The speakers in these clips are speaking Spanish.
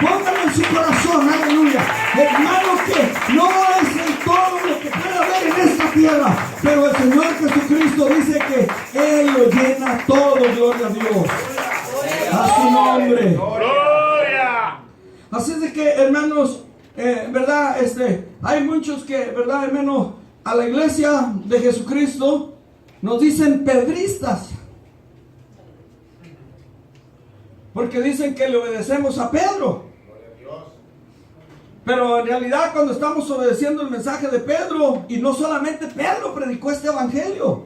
Póngalo en su corazón, aleluya. Hermano, que no es en todo lo que puede haber en esta tierra, pero el Señor Jesucristo dice que Él lo llena todo, gloria a Dios. A su nombre. ¡Gloria! Así es de que, hermanos, ¿verdad? Hay muchos que, ¿verdad, hermano? A la iglesia de Jesucristo nos dicen pedristas. Porque dicen que le obedecemos a Pedro. Pero en realidad cuando estamos obedeciendo el mensaje de Pedro, y no solamente Pedro predicó este evangelio.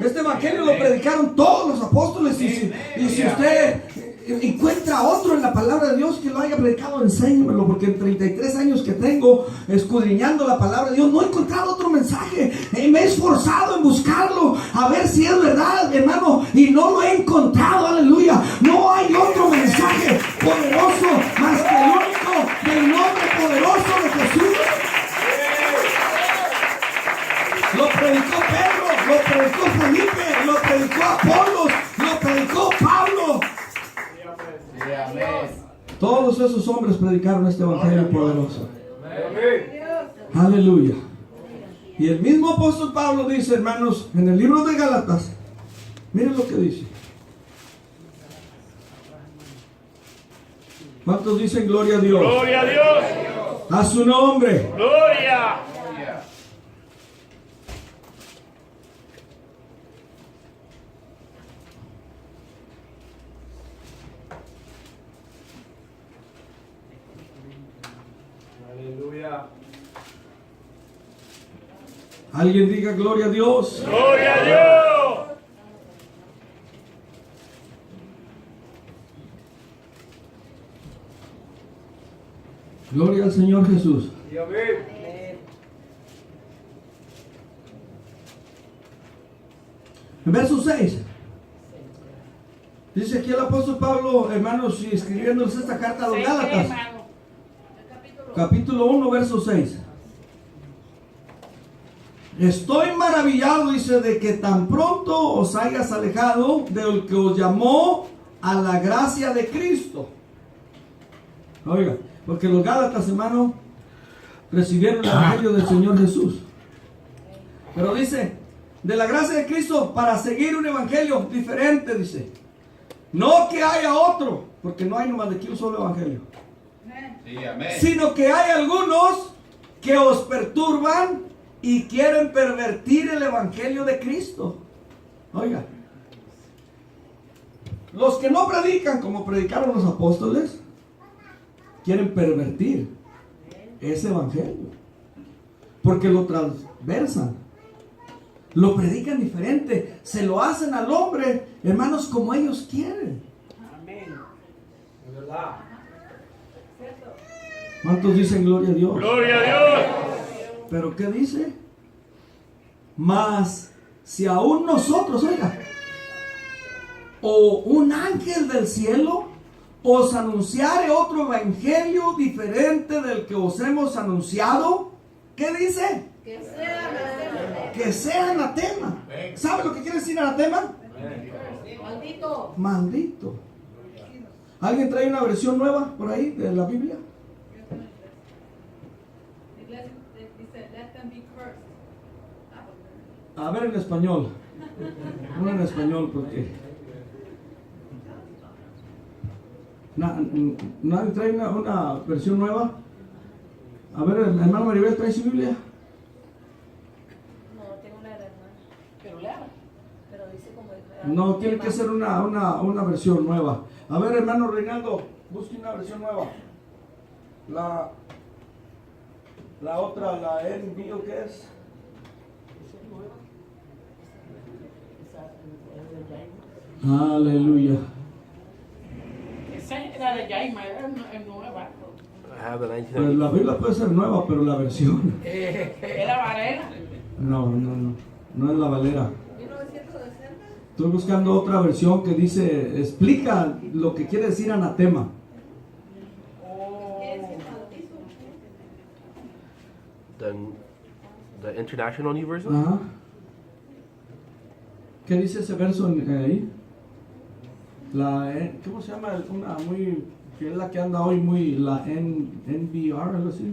Este evangelio lo predicaron todos los apóstoles. Y si usted encuentra otro en la palabra de Dios que lo haya predicado, enséñemelo, porque en 33 años que tengo escudriñando la palabra de Dios no he encontrado otro mensaje. Me he esforzado en buscarlo a ver si es verdad, hermano, y no lo he encontrado. Aleluya. No hay otro mensaje poderoso más que el único del nombre poderoso de Jesús. Lo predicó Pedro, lo predicó Felipe, lo predicó Apolos, lo predicó Pablo. Todos esos hombres predicaron este evangelio poderoso. Aleluya. Y el mismo apóstol Pablo dice, hermanos, en el libro de Gálatas, miren lo que dice. ¿Cuántos dicen gloria a Dios? ¡Gloria a Dios! A su nombre. ¡Gloria! Aleluya. Alguien diga gloria a Dios. ¡Gloria a Dios! Gloria al Señor Jesús. Y amén. En verso 6. Dice aquí el apóstol Pablo, hermanos, escribiéndoles esta carta a los Gálatas. Capítulo 1, verso 6. Estoy maravillado, dice, de que tan pronto os hayas alejado del que os llamó a la gracia de Cristo. Oiga, porque los Gálatas, hermano, recibieron el evangelio del Señor Jesús. Pero dice, de la gracia de Cristo para seguir un evangelio diferente, dice. No que haya otro, porque no hay nomás de aquí un solo evangelio. Sí, amén. Sino que hay algunos que os perturban y quieren pervertir el evangelio de Cristo. Oiga, los que no predican como predicaron los apóstoles, quieren pervertir ese evangelio, porque lo transversan, lo predican diferente, se lo hacen al hombre, hermanos, como ellos quieren. Amén. Es verdad. ¿Cuántos dicen gloria a Dios? ¡Gloria a Dios! Pero ¿qué dice? Mas si aún nosotros, oiga, o un ángel del cielo os anunciare otro evangelio diferente del que os hemos anunciado, ¿qué dice? Que sea anatema. ¿Sabe lo que quiere decir anatema? Maldito. Maldito. ¿Alguien trae una versión nueva por ahí de la Biblia? Dice, let them be cursed. A ver en español. No en español porque... ¿Nadie trae una versión nueva? A ver, hermano Maribel, ¿trae su Biblia? No, tengo una de la hermana. Pero lea. Pero dice como... No, tiene que ser una versión nueva. A ver, hermano Reinaldo, busque una versión nueva. La otra, la NBO, ¿qué es? Aleluya. Esa era de Jaima, era nueva. Pues la Biblia puede ser nueva, pero la versión. Era Varela. No es la Valera. 1960. Estoy buscando otra versión que dice, explica lo que quiere decir anatema. The International New Version? Ajá. ¿Qué dice ese verso ahí? ¿Cómo se llama? Una muy que es la que anda hoy muy, la NVR, algo así.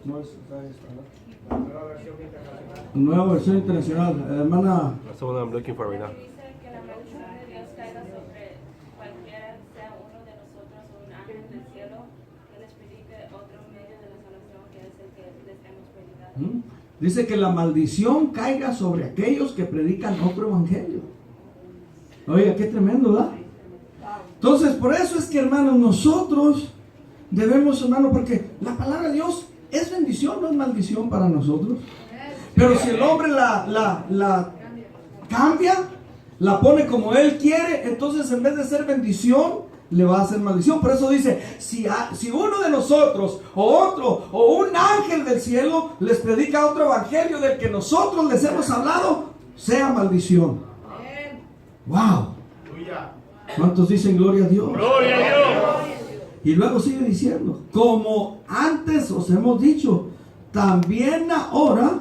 No es, La nueva versión internacional. nueva versión internacional. Hermana, That's the one I'm looking for right now. Dice que la maldición de Dios caiga sobre cualquiera, sea uno de nosotros o un ángel del cielo, que les predique otro medio de la salvación que es el que les hemos predicado. dice que la maldición caiga sobre aquellos que predican otro evangelio. Oiga, qué tremendo, ¿verdad? Entonces, por eso es que, hermanos, nosotros debemos, hermano, porque la palabra de Dios es bendición, no es maldición para nosotros. Pero si el hombre la cambia, la pone como él quiere, entonces en vez de ser bendición, le va a hacer maldición. Por eso dice, si uno de nosotros o otro o un ángel del cielo les predica otro evangelio del que nosotros les hemos hablado, sea maldición. Wow. ¿Cuántos dicen gloria a Dios? Gloria a Dios. Y luego sigue diciendo, como antes os hemos dicho, también ahora,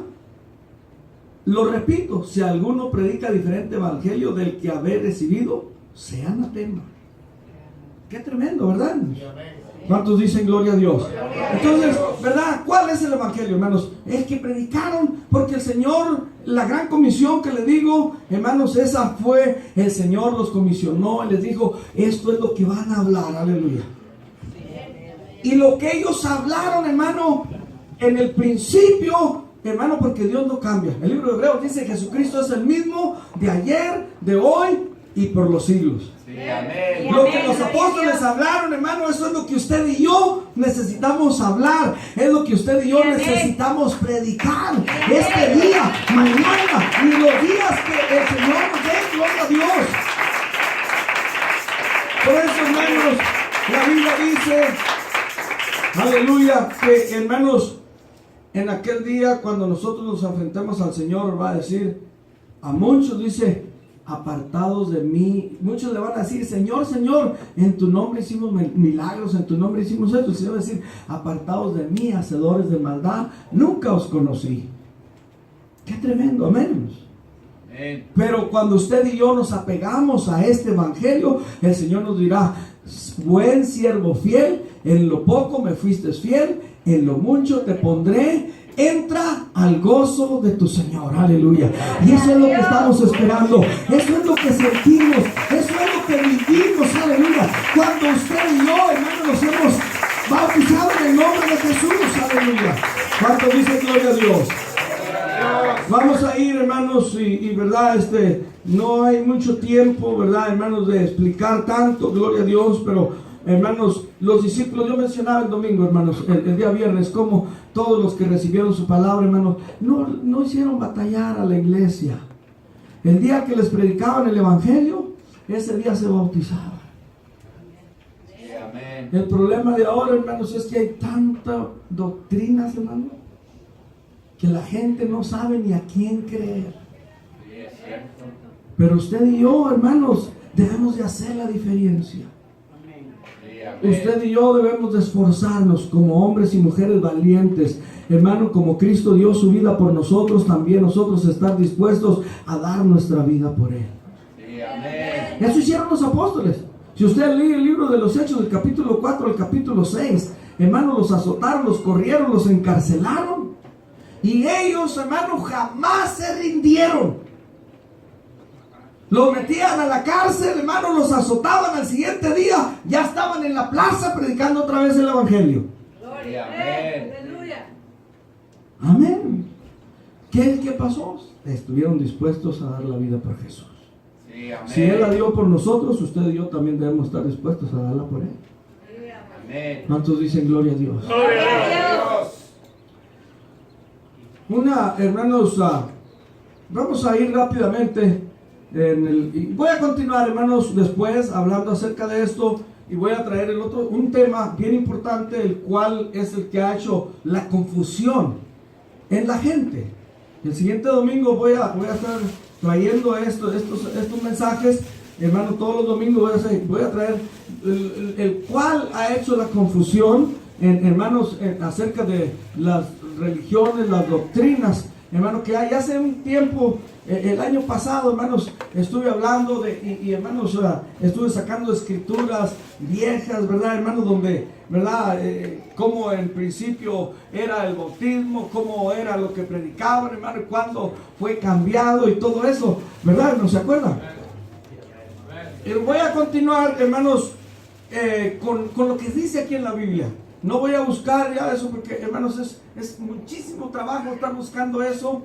lo repito, si alguno predica diferente evangelio del que habéis recibido, sea anatema. Qué tremendo, ¿verdad? ¿Cuántos dicen gloria a Dios? Entonces, ¿verdad? ¿Cuál es el evangelio, hermanos? Es que predicaron, porque el Señor, la gran comisión que le digo, hermanos, esa fue, el Señor los comisionó y les dijo, esto es lo que van a hablar, aleluya. Y lo que ellos hablaron, hermano, en el principio, hermano, porque Dios no cambia. El libro de Hebreos dice que Jesucristo es el mismo de ayer, de hoy y por los siglos. Sí, amén. Lo que los apóstoles hablaron, hermano, eso es lo que usted y yo necesitamos hablar. Es lo que usted y yo necesitamos predicar. Este día, mañana y los días que el Señor nos dé, gloria a Dios. Por eso, hermanos, la Biblia dice, aleluya, que hermanos, en aquel día cuando nosotros nos enfrentemos al Señor, va a decir, a muchos dice, apartados de mí, muchos le van a decir, Señor, Señor, en tu nombre hicimos milagros, en tu nombre hicimos esto. Y se va a decir, apartados de mí, hacedores de maldad, nunca os conocí. Qué tremendo, amén. Pero cuando usted y yo nos apegamos a este evangelio, el Señor nos dirá, buen siervo fiel, en lo poco me fuiste fiel, en lo mucho te pondré, entra al gozo de tu Señor, aleluya. Y eso es lo que estamos esperando, eso es lo que sentimos, eso es lo que vivimos, aleluya. Cuando usted y yo, hermano, nos hemos bautizado en el nombre de Jesús, aleluya. ¿Cuánto dice gloria a Dios? Vamos a ir, hermanos, y verdad, no hay mucho tiempo, verdad, hermanos, de explicar tanto, gloria a Dios, pero hermanos, los discípulos, yo mencionaba el domingo, hermanos, el día viernes, como todos los que recibieron su palabra, hermanos, no hicieron batallar a la iglesia. El día que les predicaban el evangelio, ese día se bautizaban. El problema de ahora, hermanos, es que hay tantas doctrinas, hermanos, que la gente no sabe ni a quién creer. Pero usted y yo, hermanos, debemos de hacer la diferencia. Usted y yo debemos de esforzarnos como hombres y mujeres valientes, hermano, como Cristo dio su vida por nosotros, también nosotros estar dispuestos a dar nuestra vida por Él. Eso hicieron los apóstoles. Si usted lee el libro de los Hechos del capítulo 4 al capítulo 6, hermano, los azotaron, los corrieron, los encarcelaron. Y ellos, hermano, jamás se rindieron. Los metían a la cárcel, hermano, los azotaban. Al siguiente día ya estaban en la plaza predicando otra vez el evangelio. Gloria. Aleluya. Amén. ¿Qué pasó? Estuvieron dispuestos a dar la vida por Jesús. Sí, amén. Si Él la dio por nosotros, usted y yo también debemos estar dispuestos a darla por Él. Amén. ¿Cuántos dicen gloria a Dios? Gloria a Dios. Hermanos, vamos a ir rápidamente y voy a continuar, hermanos, después hablando acerca de esto, y voy a traer un tema bien importante, el cual es el que ha hecho la confusión en la gente. El siguiente domingo voy a estar trayendo estos mensajes, hermano. Todos los domingos voy a traer el cual ha hecho la confusión, hermanos, acerca de las religiones, las doctrinas hermano, que hay hace un tiempo, el año pasado, hermanos, estuve hablando y hermanos, estuve sacando escrituras viejas, ¿verdad, hermano? Donde, ¿verdad? Cómo en principio era el bautismo, cómo era lo que predicaban, hermano, y cuándo fue cambiado y todo eso, ¿verdad? ¿No se acuerdan? Y voy a continuar, hermanos, con lo que dice aquí en la Biblia. No voy a buscar ya eso porque, hermanos, es muchísimo trabajo estar buscando eso.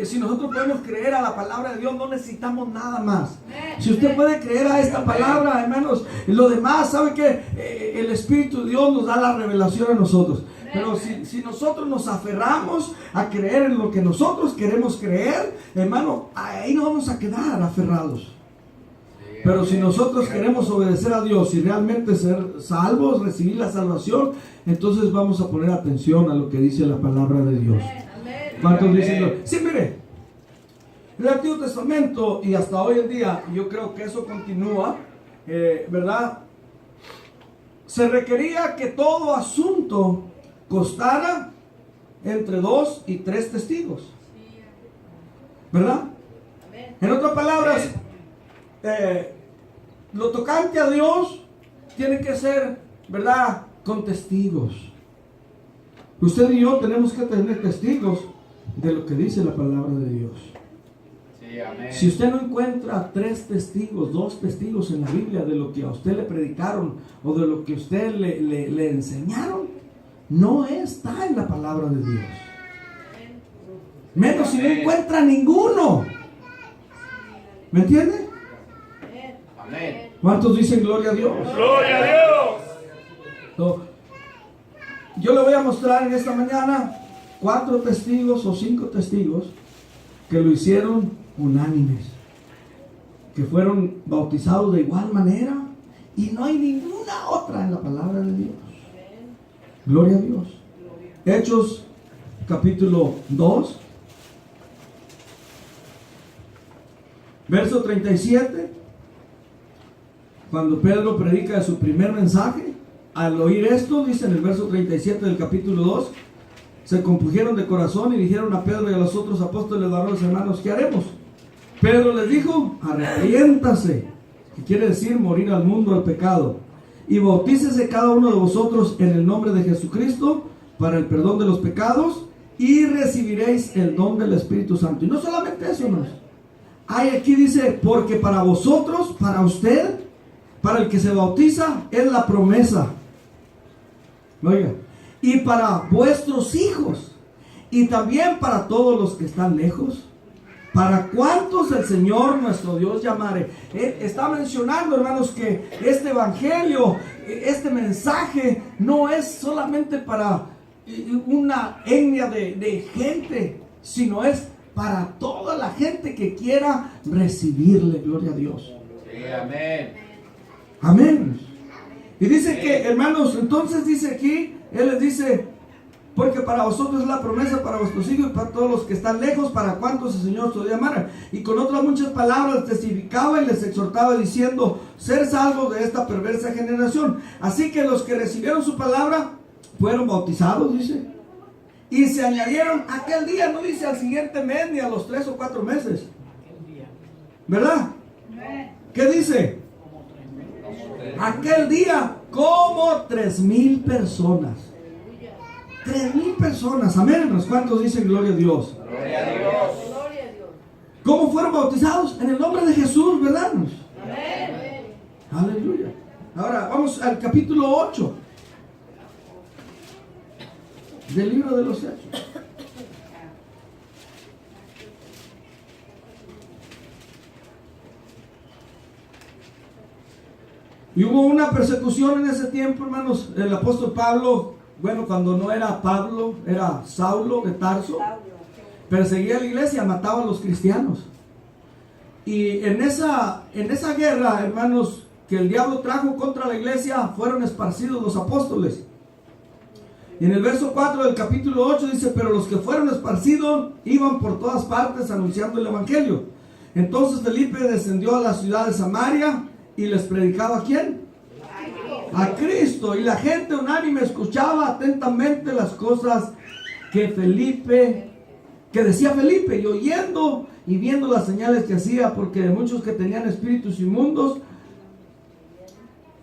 Si nosotros podemos creer a la palabra de Dios, no necesitamos nada más. Si usted puede creer a esta palabra, hermanos, lo demás, ¿sabe qué? El Espíritu de Dios nos da la revelación a nosotros. Pero si nosotros nos aferramos a creer en lo que nosotros queremos creer, hermano, ahí nos vamos a quedar aferrados. Pero si nosotros queremos obedecer a Dios y realmente ser salvos, recibir la salvación, entonces vamos a poner atención a lo que dice la palabra de Dios. ¿Cuántos dicen? Sí, mire, el Antiguo Testamento y hasta hoy en día, yo creo que eso continúa, ¿verdad? Se requería que todo asunto costara entre 2 y 3 testigos, ¿verdad? En otras palabras, lo tocante a Dios tiene que ser, ¿verdad?, con testigos. Usted y yo tenemos que tener testigos de lo que dice la palabra de Dios. Sí, amén. Si usted no encuentra 3 testigos, 2 testigos en la Biblia de lo que a usted le predicaron o de lo que a usted le enseñaron, no está en la palabra de Dios. Menos si no encuentra ninguno. ¿Me entiende? Amén. ¿Cuántos dicen gloria a Dios? ¡Gloria a Dios! No. Yo le voy a mostrar en esta mañana 4 testigos o 5 testigos que lo hicieron unánimes, que fueron bautizados de igual manera, y no hay ninguna otra en la palabra de Dios. Gloria a Dios. Hechos capítulo 2, verso 37. Cuando Pedro predica su primer mensaje, al oír esto, dice en el verso 37 del capítulo 2, se compungieron de corazón y dijeron a Pedro y a los otros apóstoles, varones hermanos, ¿qué haremos? Pedro les dijo, arrepiéntase, que quiere decir morir al mundo, al pecado, y bautícese cada uno de vosotros en el nombre de Jesucristo para el perdón de los pecados, y recibiréis el don del Espíritu Santo. Y no solamente eso, hermanos. Hay aquí dice, porque para vosotros, para usted, para el que se bautiza, es la promesa. Oiga, y para vuestros hijos, y también para todos los que están lejos, para cuantos el Señor nuestro Dios llamare. Está mencionando, hermanos, que este evangelio, este mensaje, no es solamente para una etnia de gente, sino es para toda la gente que quiera recibirle. Gloria a Dios. Sí, amén. Amén. Y dice que, hermanos, entonces dice aquí, Él les dice, porque para vosotros es la promesa, para vuestros hijos y para todos los que están lejos, para cuantos el Señor os llamara. Y con otras muchas palabras testificaba y les exhortaba diciendo, ser salvos de esta perversa generación. Así que los que recibieron su palabra fueron bautizados, dice. Y se añadieron aquel día, no dice al siguiente mes ni a los 3 o 4 meses. ¿Verdad? ¿Qué dice? Aquel día como 3,000 personas. 3,000 personas. Amén, hermanos. ¿Cuántos dicen gloria a Dios? Gloria a Dios. ¿Cómo fueron bautizados? En el nombre de Jesús, ¿verdad? Amén. Aleluya. Ahora vamos al capítulo 8 del libro de los Hechos. Y hubo una persecución en ese tiempo, hermanos. El apóstol Pablo, bueno, cuando no era Pablo, era Saulo de Tarso, perseguía a la iglesia, mataba a los cristianos. Y en esa guerra, hermanos, que el diablo trajo contra la iglesia, fueron esparcidos los apóstoles. Y en el verso 4 del capítulo 8 dice, pero los que fueron esparcidos iban por todas partes anunciando el evangelio. Entonces Felipe descendió a la ciudad de Samaria y les predicaba ¿a quién? A Cristo. Y la gente unánime escuchaba atentamente las cosas que Felipe que decía Felipe, y oyendo y viendo las señales que hacía, porque muchos que tenían espíritus inmundos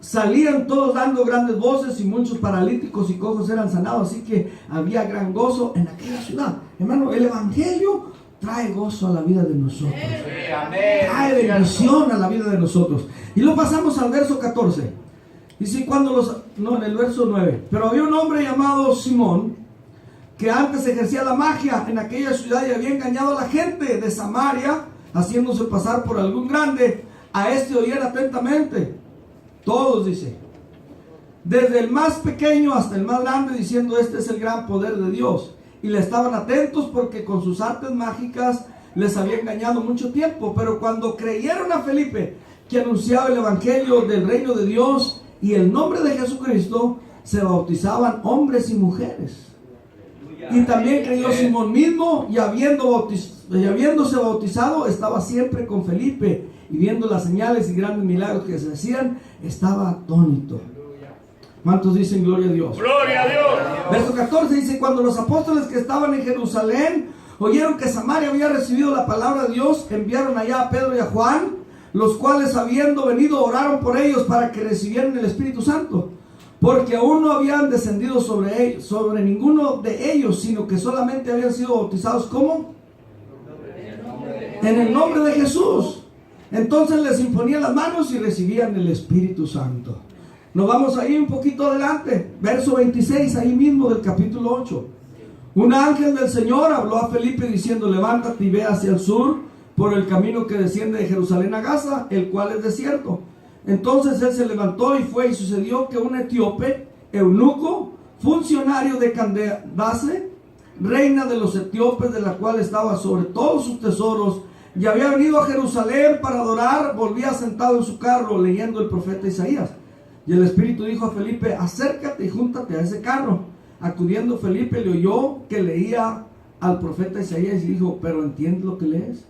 salían todos dando grandes voces, y muchos paralíticos y cojos eran sanados, así que había gran gozo en aquella ciudad. Hermano, el evangelio trae gozo a la vida de nosotros, Sí, amén. trae bendición a la vida de nosotros. Y lo pasamos al verso 14. Dice, en el verso 9, pero había un hombre llamado Simón, que antes ejercía la magia en aquella ciudad y había engañado a la gente de Samaria, haciéndose pasar por algún grande. A este oían atentamente todos, dice, desde el más pequeño hasta el más grande, diciendo, este es el gran poder de Dios. Y le estaban atentos porque con sus artes mágicas les había engañado mucho tiempo. Pero cuando creyeron a Felipe, que anunciaba el evangelio del reino de Dios y el nombre de Jesucristo, se bautizaban hombres y mujeres. Y también creyó Simón mismo, y habiéndose bautizado, estaba siempre con Felipe, y viendo las señales y grandes milagros que se hacían, estaba atónito. ¿Cuántos dicen gloria a Dios? Gloria a Dios. Verso 14 dice, cuando los apóstoles que estaban en Jerusalén oyeron que Samaria había recibido la palabra de Dios, enviaron allá a Pedro y a Juan, los cuales, habiendo venido, oraron por ellos para que recibieran el Espíritu Santo, porque aún no habían descendido sobre ninguno de ellos, sino que solamente habían sido bautizados. ¿Cómo? En el nombre de Jesús. Entonces les imponían las manos y recibían el Espíritu Santo. Nos vamos ahí un poquito adelante, verso 26, ahí mismo del capítulo 8. Un ángel del Señor habló a Felipe diciendo, levántate y ve hacia el sur por el camino que desciende de Jerusalén a Gaza, el cual es desierto. Entonces él se levantó y fue, y sucedió que un etíope, eunuco, funcionario de Candace, reina de los etíopes, de la cual estaba sobre todos sus tesoros, y había venido a Jerusalén para adorar, volvía sentado en su carro leyendo el profeta Isaías. Y el Espíritu dijo a Felipe, acércate y júntate a ese carro. Acudiendo Felipe le oyó que leía al profeta Isaías y dijo, ¿pero entiendes lo que lees?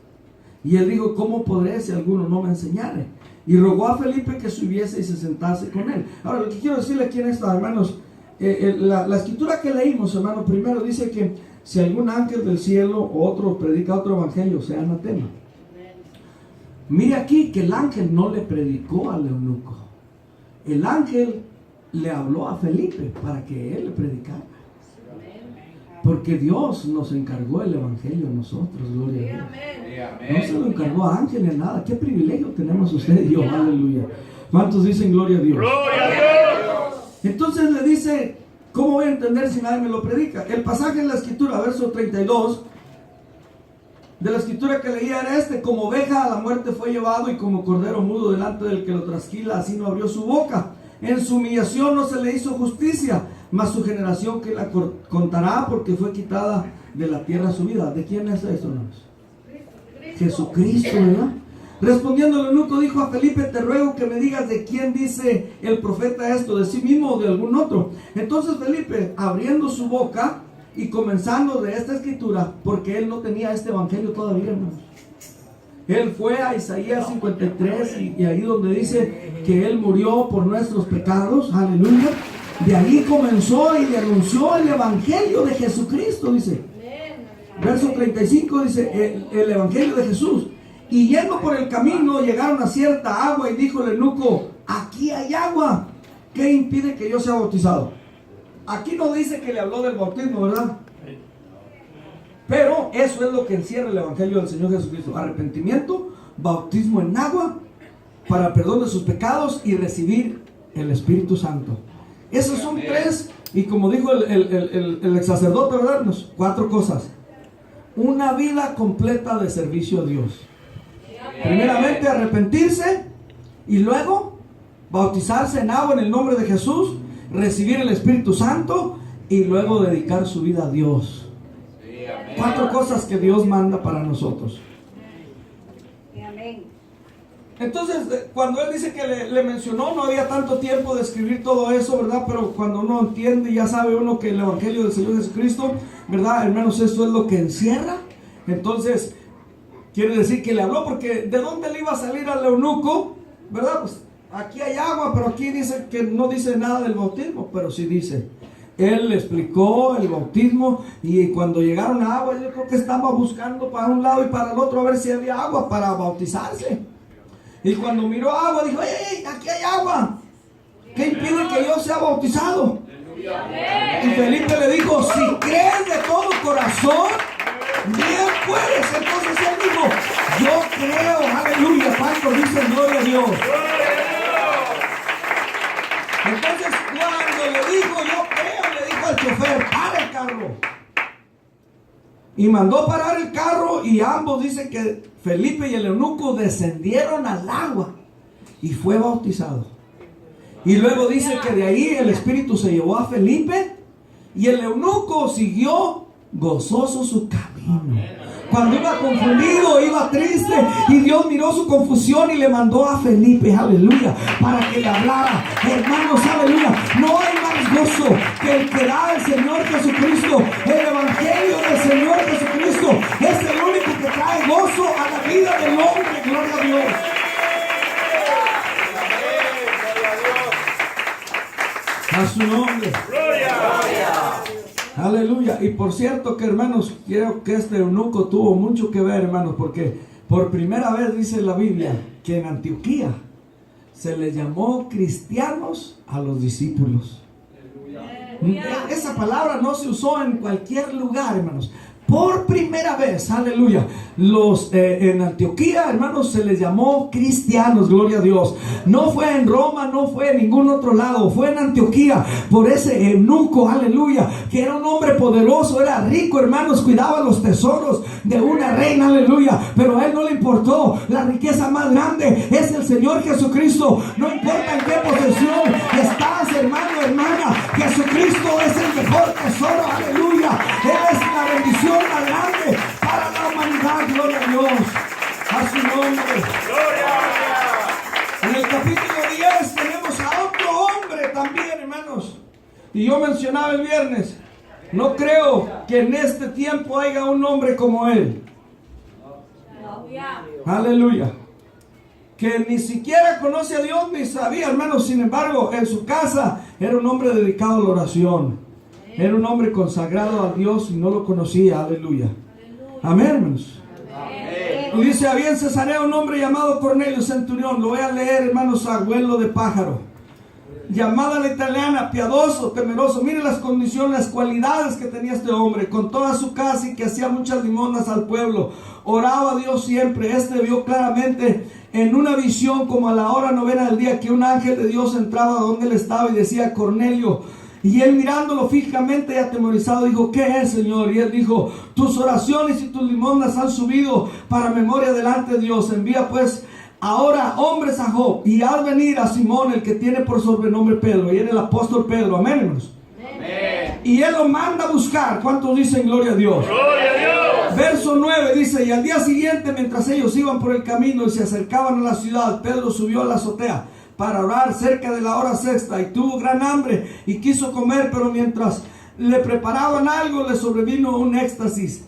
Y él dijo, ¿cómo podré si alguno no me enseñare? Y rogó a Felipe que subiese y se sentase con él. Ahora, lo que quiero decirle aquí en esta, hermanos, la escritura que leímos, hermano, primero dice que si algún ángel del cielo o otro predica otro evangelio, sea anatema. Mire aquí que el ángel no le predicó al eunuco. El ángel le habló a Felipe para que él le predicara. Porque Dios nos encargó el evangelio a nosotros, gloria a Dios. No se lo encargó a ángel ni nada. Qué privilegio tenemos usted y yo, aleluya. ¿Cuántos dicen gloria a Dios? Gloria a Dios. Entonces le dice, ¿cómo voy a entender si nadie me lo predica? El pasaje en la escritura, verso 32, de la escritura que leía era este: como oveja a la muerte fue llevado, y como cordero mudo delante del que lo trasquila, así no abrió su boca. En su humillación no se le hizo justicia, mas su generación que la contará, porque fue quitada de la tierra su vida. ¿De quién es esto, hermanos? Jesucristo, ¿verdad? Respondiendo el eunuco dijo a Felipe, te ruego que me digas de quién dice el profeta esto, de sí mismo o de algún otro. Entonces Felipe, abriendo su boca y comenzando de esta escritura, porque él no tenía este evangelio todavía, hermanos. Él fue a Isaías 53 y ahí donde dice que él murió por nuestros pecados, aleluya. De ahí comenzó y le anunció el evangelio de Jesucristo, dice. Verso 35 dice, el evangelio de Jesús. Y yendo por el camino llegaron a cierta agua y dijo el eunuco, aquí hay agua, ¿qué impide que yo sea bautizado? Aquí no dice que le habló del bautismo, ¿verdad? Pero eso es lo que encierra el evangelio del Señor Jesucristo: arrepentimiento, bautismo en agua para perdón de sus pecados y recibir el Espíritu Santo. Esos son tres, y como dijo el ex sacerdote, ¿verdad? 4 cosas. Una vida completa de servicio a Dios. Primeramente arrepentirse, y luego bautizarse en agua en el nombre de Jesús, recibir el Espíritu Santo, y luego dedicar su vida a Dios. 4 cosas que Dios manda para nosotros. Entonces, cuando él dice que le mencionó, no había tanto tiempo de escribir todo eso, ¿verdad? Pero cuando uno entiende, ya sabe uno que el evangelio del Señor Jesucristo, ¿verdad, hermanos? Esto es lo que encierra. Entonces, quiere decir que le habló, porque ¿de dónde le iba a salir al eunuco? ¿Verdad? Pues aquí hay agua, pero aquí dice que no dice nada del bautismo, pero sí dice Él le explicó el bautismo y cuando llegaron a agua, yo creo que estaba buscando para un lado y para el otro a ver si había agua para bautizarse. Y cuando miró agua, dijo: ¡Ey, aquí hay agua! ¿Qué impide que yo sea bautizado? Y Felipe le dijo: si crees de todo corazón, bien puedes. Entonces él dijo: yo creo, aleluya. ¿Cuántos dicen gloria a Dios? Entonces cuando le dijo yo creo, le dijo al chofer: para el carro. Y mandó parar el carro, y ambos dicen que Felipe y el eunuco descendieron al agua y fue bautizado. Y luego dice que de ahí el Espíritu se llevó a Felipe y el eunuco siguió gozoso su camino. Cuando iba confundido, iba triste, y Dios miró su confusión y le mandó a Felipe, aleluya, para que le hablara. Hermanos, aleluya, no hay más gozo que el que da el Señor Jesucristo. El Evangelio del Señor Jesucristo es el único que trae gozo a la vida del hombre. Gloria a Dios. A su nombre. Aleluya. Y por cierto que, hermanos, creo que este eunuco tuvo mucho que ver, hermanos, porque por primera vez dice la Biblia que en Antioquía se les llamó cristianos a los discípulos. Esa palabra no se usó en cualquier lugar, hermanos. Por primera vez, aleluya, en Antioquía, hermanos, se les llamó cristianos, gloria a Dios. No fue en Roma, no fue en ningún otro lado, fue en Antioquía, por ese eunuco, aleluya, que era un hombre poderoso, era rico, hermanos, cuidaba los tesoros de una reina, aleluya, pero a él no le importó. La riqueza más grande es el Señor Jesucristo. No importa en qué posesión estás, hermano, hermana, Jesucristo es el mejor tesoro, aleluya. Él es la bendición más grande para la humanidad, gloria a Dios, a su nombre. En el capítulo 10 tenemos a otro hombre también, hermanos, y yo mencionaba el viernes, no creo que en este tiempo haya un hombre como él. Aleluya. Que ni siquiera conoce a Dios ni sabía, hermanos. Sin embargo, en su casa era un hombre dedicado a la oración. Era un hombre consagrado a Dios y no lo conocía. Aleluya. Amén, hermanos. Y dice: había en Cesarea un hombre llamado Cornelio, centurión. Lo voy a leer, hermanos, abuelo de pájaro. Llamada la italiana, piadoso, temeroso. Mire las condiciones, las cualidades que tenía este hombre. Con toda su casa, y que hacía muchas limosnas al pueblo. Oraba a Dios siempre. Este vio claramente en una visión, como a la hora 9 del día, que un ángel de Dios entraba donde él estaba y decía: Cornelio. Y él, mirándolo fijamente y atemorizado, dijo: ¿qué es, Señor? Y él dijo: tus oraciones y tus limosnas han subido para memoria delante de Dios. Envía pues ahora hombres a Job, y haz venir a Simón, el que tiene por sobrenombre Pedro. Y era el apóstol Pedro. Amén, hermanos. Amén. Y él lo manda a buscar. ¿Cuántos dicen gloria a Dios? Gloria a Dios. Verso 9 dice: y al día siguiente, mientras ellos iban por el camino y se acercaban a la ciudad, Pedro subió a la azotea para orar cerca de la hora sexta, y tuvo gran hambre y quiso comer, pero mientras le preparaban algo, le sobrevino un éxtasis,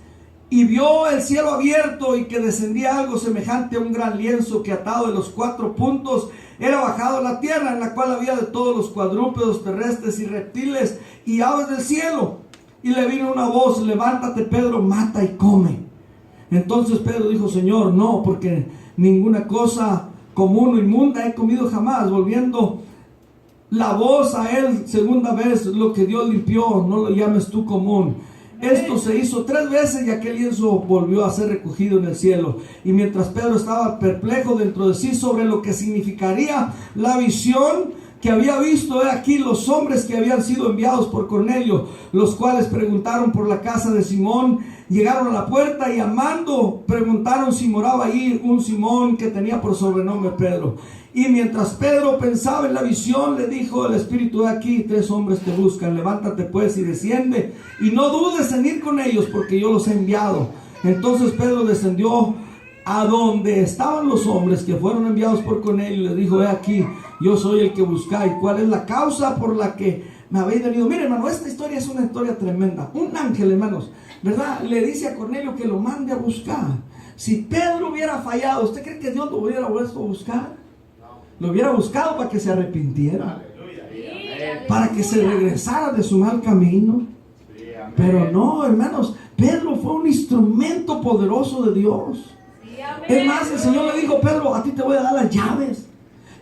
y vio el cielo abierto y que descendía algo semejante a un gran lienzo, que atado de los 4 puntos era bajado a la tierra, en la cual había de todos los cuadrúpedos terrestres y reptiles y aves del cielo. Y le vino una voz: levántate, Pedro, mata y come. Entonces Pedro dijo: Señor, no, porque ninguna cosa común o inmunda he comido jamás. Volviendo la voz a él segunda vez: lo que Dios limpió, no lo llames tú común. Esto se hizo 3 veces, y aquel lienzo volvió a ser recogido en el cielo. Y mientras Pedro estaba perplejo dentro de sí sobre lo que significaría la visión que había visto, he aquí los hombres que habían sido enviados por Cornelio, los cuales preguntaron por la casa de Simón, llegaron a la puerta, y llamando preguntaron si moraba allí un Simón, que tenía por sobrenombre Pedro. Y mientras Pedro pensaba en la visión, le dijo el Espíritu: de aquí 3 hombres te buscan. Levántate pues y desciende, y no dudes en ir con ellos, porque yo los he enviado. Entonces Pedro descendió a donde estaban los hombres que fueron enviados por Cornelio, y le dijo: he aquí, yo soy el que buscáis. ¿Cuál es la causa por la que me habéis venido? Mire, hermano, esta historia es una historia tremenda. Un ángel, hermanos, ¿verdad?, le dice a Cornelio que lo mande a buscar. Si Pedro hubiera fallado, ¿usted cree que Dios lo hubiera vuelto a buscar? Lo hubiera buscado para que se arrepintiera. para que se regresara de su mal camino. Sí, amén. Pero no, hermanos, Pedro fue un instrumento poderoso de Dios. Es más, el Señor le dijo: Pedro, a ti te voy a dar las llaves.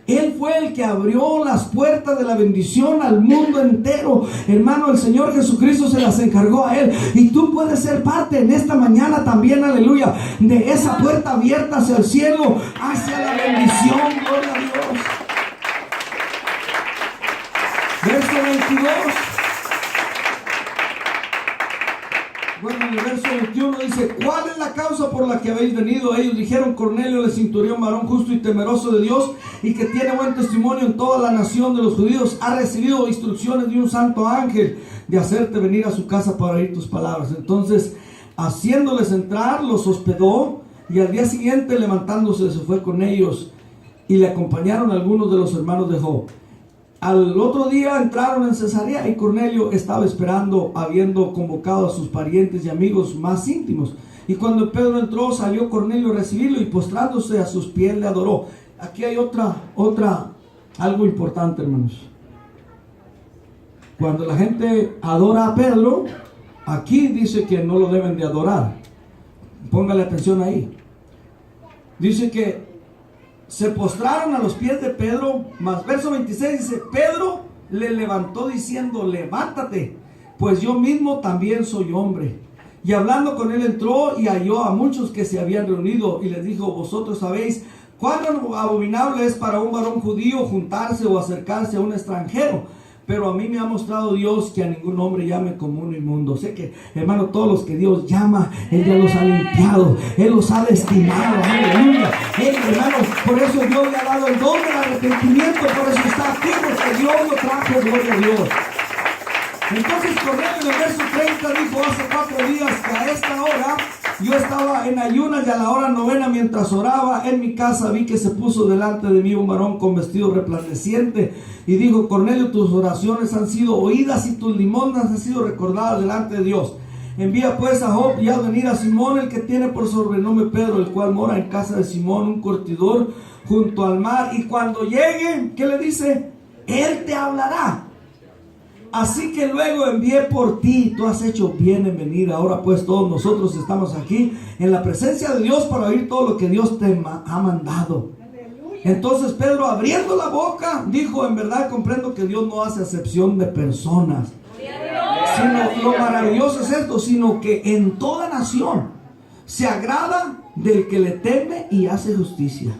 Él fue el que abrió las puertas de la bendición al mundo entero. Hermano, el Señor Jesucristo se las encargó a Él. Y tú puedes ser parte en esta mañana también, aleluya, de esa puerta abierta hacia el cielo, hacia la bendición. Gloria a Dios. Verso 22. Bueno, en el verso 21 dice: ¿cuál es la causa por la que habéis venido? Ellos dijeron: Cornelio, el centurión, varón justo y temeroso de Dios, y que tiene buen testimonio en toda la nación de los judíos, ha recibido instrucciones de un santo ángel de hacerte venir a su casa para oír tus palabras. Entonces, haciéndoles entrar, los hospedó, y al día siguiente, levantándose, se fue con ellos, y le acompañaron algunos de los hermanos de Job. Al otro día entraron en Cesarea, y Cornelio estaba esperando, habiendo convocado a sus parientes y amigos más íntimos. Y cuando Pedro entró, salió Cornelio a recibirlo, y postrándose a sus pies le adoró. Aquí hay algo importante, hermanos. Cuando la gente adora a Pedro, aquí dice que no lo deben de adorar. Póngale atención ahí. Dice que se postraron a los pies de Pedro, más verso 26 dice: Pedro le levantó diciendo: levántate, pues yo mismo también soy hombre. Y hablando con él, entró y halló a muchos que se habían reunido, y les dijo: vosotros sabéis cuán abominable es para un varón judío juntarse o acercarse a un extranjero, pero a mí me ha mostrado Dios que a ningún hombre llame como un inmundo. Sé que, hermano, todos los que Dios llama, Él ya los ha limpiado, Él los ha destinado, aleluya. Él, hermano, por eso Dios le ha dado el don del arrepentimiento, por eso está aquí, porque Dios lo trajo, gloria a Dios. Entonces Cornelio en el verso 30 dijo: hace 4 días que a esta hora yo estaba en ayunas, y a la hora 9, mientras oraba en mi casa, vi que se puso delante de mí un varón con vestido resplandeciente, y dijo: Cornelio, tus oraciones han sido oídas y tus limosnas han sido recordadas delante de Dios. Envía pues a Job y haz venir a Simón, el que tiene por sobrenombre Pedro, el cual mora en casa de Simón, un curtidor, junto al mar. Y cuando llegue, ¿qué le dice? Él te hablará. Así que luego envié por ti, tú has hecho bien en venir. Ahora pues todos nosotros estamos aquí en la presencia de Dios para oír todo lo que Dios te ha mandado. Entonces Pedro, abriendo la boca, dijo: en verdad comprendo que Dios no hace acepción de personas, sino lo maravilloso es esto, sino que en toda nación se agrada del que le teme y hace justicia.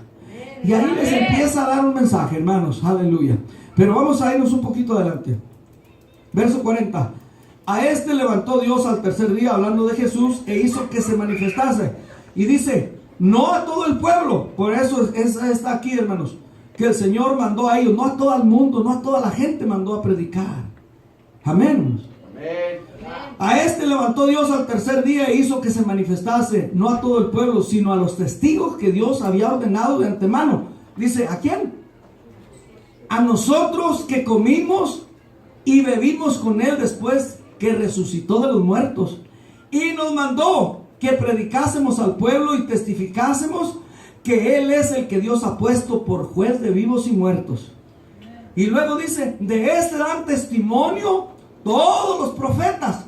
Y ahí les empieza a dar un mensaje, hermanos, aleluya. Pero vamos a irnos un poquito adelante. Verso 40. A este levantó Dios al tercer día, hablando de Jesús, e hizo que se manifestase. Y dice: no a todo el pueblo. Por eso está aquí, hermanos, que el Señor mandó a ellos, no a todo el mundo, no a toda la gente mandó a predicar. Amén. Amén. A este levantó Dios al tercer día e hizo que se manifestase, no a todo el pueblo, sino a los testigos que Dios había ordenado de antemano. Dice: ¿a quién? A nosotros que comimos y bebimos con Él después que resucitó de los muertos. Y nos mandó que predicásemos al pueblo y testificásemos que Él es el que Dios ha puesto por juez de vivos y muertos. Y luego dice: de este dan testimonio todos los profetas,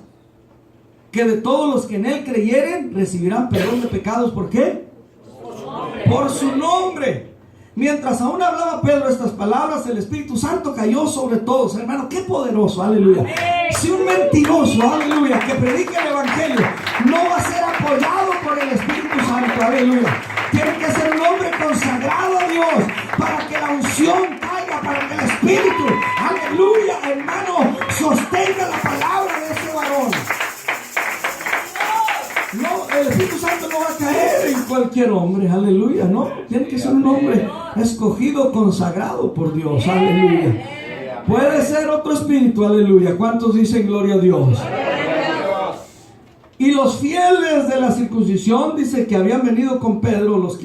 que de todos los que en Él creyeren recibirán perdón de pecados. ¿Por qué? Por su nombre. Mientras aún hablaba Pedro estas palabras, el Espíritu Santo cayó sobre todos. Hermano, qué poderoso, aleluya. Si un mentiroso, aleluya, que predica el Evangelio, no va a ser apoyado por el Espíritu Santo, aleluya. Tiene que ser un hombre consagrado a Dios, para que la unción caiga, para que el Espíritu, aleluya, hermano, sostenga la palabra de ese varón. No, el Espíritu Santo no va a caer en cualquier hombre, aleluya, no. Tiene que ser un hombre escogido, consagrado por Dios, aleluya. Puede ser otro espíritu, aleluya. ¿Cuántos dicen gloria a Dios? Y los fieles de la circuncisión, dice que habían venido con Pedro, los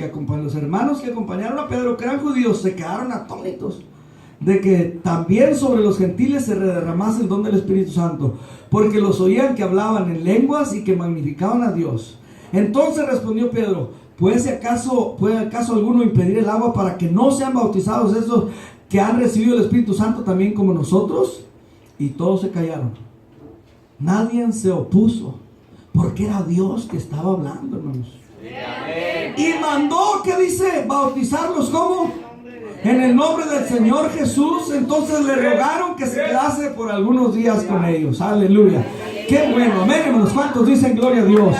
hermanos que acompañaron a Pedro, que eran judíos, se quedaron atónitos de que también sobre los gentiles se derramase el don del Espíritu Santo, porque los oían que hablaban en lenguas y que magnificaban a Dios. Entonces respondió Pedro: ¿puede acaso alguno impedir el agua para que no sean bautizados esos que han recibido el Espíritu Santo también como nosotros? Y todos se callaron. Nadie se opuso, porque era Dios que estaba hablando, hermanos. Y mandó, ¿qué dice? Bautizarlos, ¿cómo? En el nombre del Señor Jesús. Entonces le rogaron que se quedase por algunos días con ellos. Aleluya. Qué bueno, amén, hermanos. ¿Cuántos dicen gloria a Dios?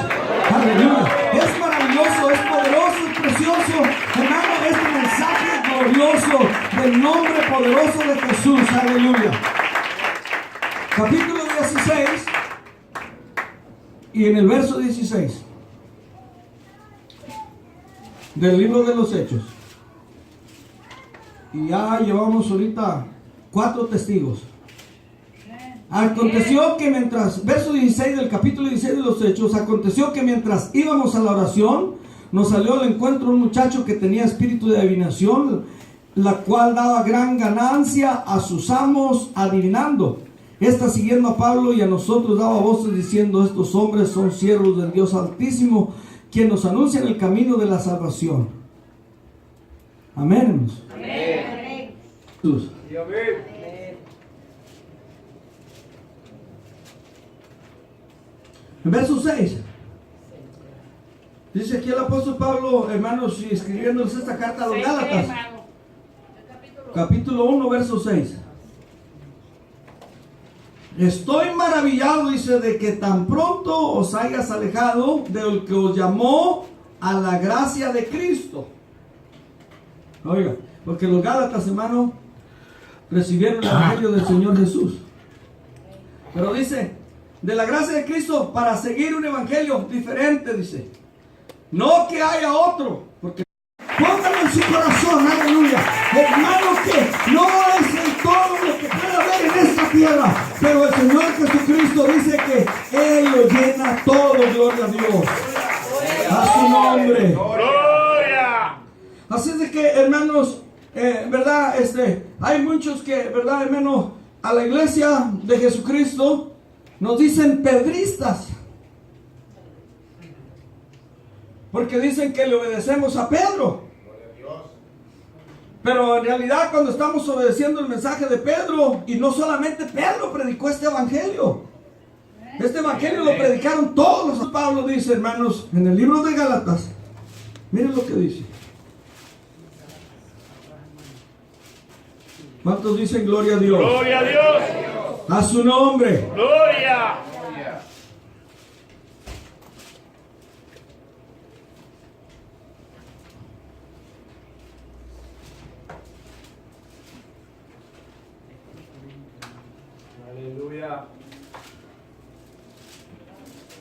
Aleluya. Es maravilloso, es poderoso, es precioso, hermano, este mensaje glorioso del nombre poderoso de Jesús. Aleluya. Capítulo 16 y en el verso 16 del libro de los Hechos. Y ya llevamos ahorita 4 testigos. Aconteció que mientras, verso 16 del capítulo 16 de los Hechos, aconteció que mientras íbamos a la oración, nos salió al encuentro un muchacho que tenía espíritu de adivinación, la cual daba gran ganancia a sus amos adivinando. Esta, siguiendo a Pablo y a nosotros, daba voces diciendo: estos hombres son siervos del Dios Altísimo, quien nos anuncia el camino de la salvación. Amén, hermanos. Amén. Jesús. Y amén. En verso 6 dice aquí el apóstol Pablo, hermanos, y escribiéndoles esta carta a los Gálatas, capítulo 1, verso 6. Estoy maravillado, dice, de que tan pronto os hayas alejado del que os llamó a la gracia de Cristo. Oiga, porque los Gálatas, hermano, recibieron el evangelio del Señor Jesús. Pero dice, de la gracia de Cristo para seguir un evangelio diferente, dice. No que haya otro, porque pónganlo en su corazón, aleluya. Hermano, que no es el todo lo que puede haber en esta tierra, pero el Señor Jesucristo dice que Él lo llena todo, gloria a Dios. A su nombre. ¡Gloria! Así es de que, hermanos, verdad, hay muchos que, verdad, hermano, a la iglesia de Jesucristo nos dicen pedristas, porque dicen que le obedecemos a Pedro. Pero en realidad, cuando estamos obedeciendo el mensaje de Pedro, y no solamente Pedro predicó este evangelio, este evangelio lo predicaron todos los. Pablo dice, hermanos, en el libro de Gálatas, miren lo que dice. ¿Cuántos dicen gloria a Dios? ¡Gloria a Dios! A su nombre. ¡Gloria! Aleluya.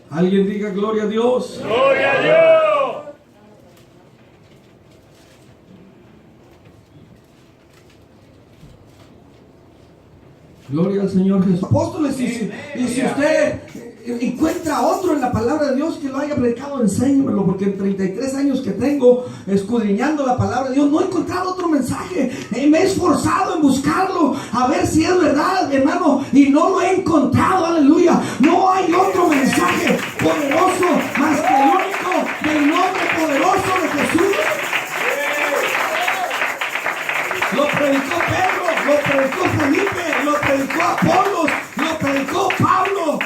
Alguien diga gloria a Dios. ¡Gloria a Dios! Gloria al Señor Jesús. Apóstoles, y si usted encuentra otro en la palabra de Dios que lo haya predicado, enséñemelo, porque en 33 años que tengo escudriñando la palabra de Dios, no he encontrado otro mensaje. Me he esforzado en buscarlo, a ver si es verdad, hermano, y no lo he encontrado, aleluya. No hay otro mensaje poderoso más que el único del nombre poderoso de Jesús. Lo predicó Pedro, lo predicó Felipe, lo predicó Apolos, lo predicó Pablo.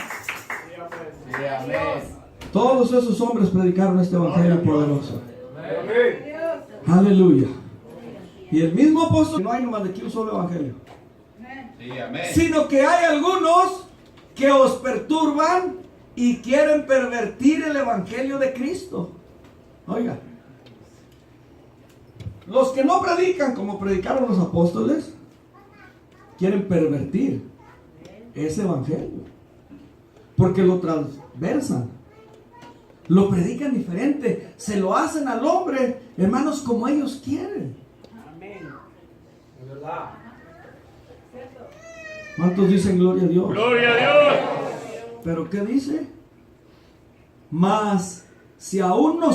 Sí, amén. Todos esos hombres predicaron este evangelio poderoso. Amén. Aleluya. Y el mismo apóstol, no hay nomás de aquí un solo evangelio, Sí, amén. sino que hay algunos que os perturban y quieren pervertir el evangelio de Cristo. Oiga, los que no predican como predicaron los apóstoles, quieren pervertir ese evangelio, porque lo transversan, lo predican diferente, se lo hacen al hombre, hermanos, como ellos quieren. Amén. Es verdad. ¿Cuántos dicen gloria a Dios? ¡Gloria a Dios! Pero ¿qué dice? Mas si aún no